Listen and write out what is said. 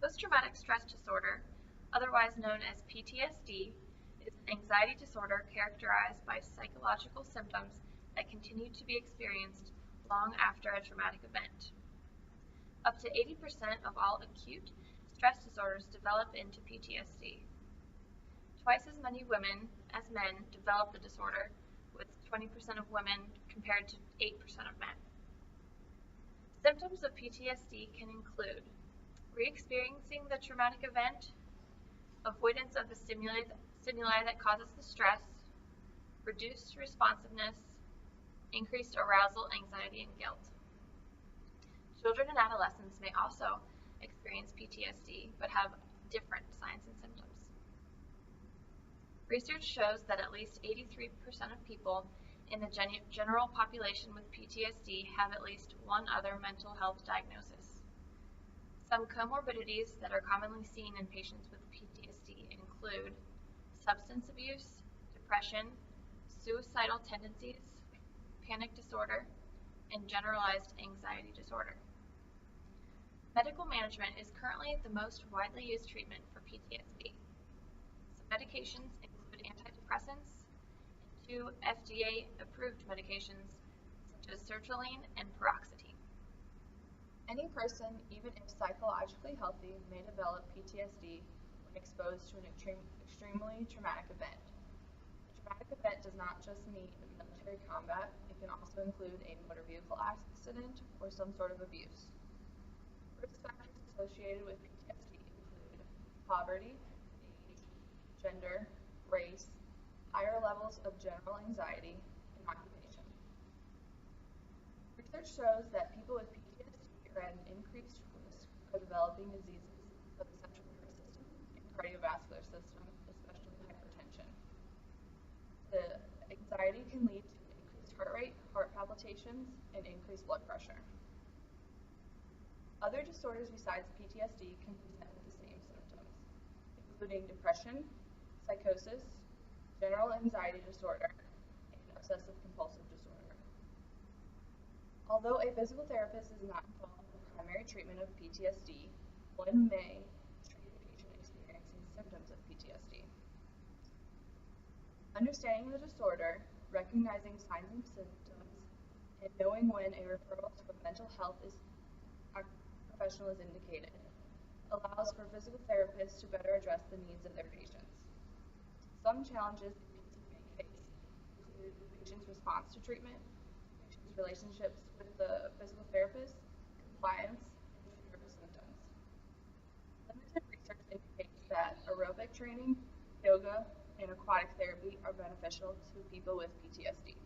Post-traumatic stress disorder, otherwise known as PTSD, is an anxiety disorder characterized by psychological symptoms that continue to be experienced long after a traumatic event. Up to 80% of all acute stress disorders develop into PTSD. Twice as many women as men develop the disorder, with 20% of women compared to 8% of men. Symptoms of PTSD can include re-experiencing the traumatic event, avoidance of the stimuli that causes the stress, reduced responsiveness, increased arousal, anxiety, and guilt. Children and adolescents may also experience PTSD, but have different signs and symptoms. Research shows that at least 83% of people in the general population with PTSD have at least one other mental health diagnosis. Some comorbidities that are commonly seen in patients with PTSD include substance abuse, depression, suicidal tendencies, panic disorder, and generalized anxiety disorder. Medical management is currently the most widely used treatment for PTSD. Some medications include antidepressants and 2 FDA-approved medications such as sertraline and paroxetine. Any person, even if psychologically healthy, may develop PTSD when exposed to an extremely traumatic event. A traumatic event does not just mean military combat, it can also include a motor vehicle accident or some sort of abuse. Risk factors associated with PTSD include poverty, age, gender, race, higher levels of general anxiety, and occupation. Research shows that people with PTSD are at an increased risk of developing diseases of the central nervous system and cardiovascular system, especially hypertension. The anxiety can lead to increased heart rate, heart palpitations, and increased blood pressure. Other disorders besides PTSD can present with the same symptoms, including depression, psychosis, general anxiety disorder, and obsessive-compulsive disorder. Although a physical therapist is not involved in the primary treatment of PTSD, one may treat a patient experiencing symptoms of PTSD. Understanding the disorder, recognizing signs and symptoms, and knowing when a referral to a mental health professional is indicated allows for physical therapists to better address the needs of their patients. Some challenges the PT may face include the patient's response to treatment, the patient's relationships with the physical therapist, compliance, and fear of symptoms. Limited research indicates that aerobic training, yoga, and aquatic therapy are beneficial to people with PTSD.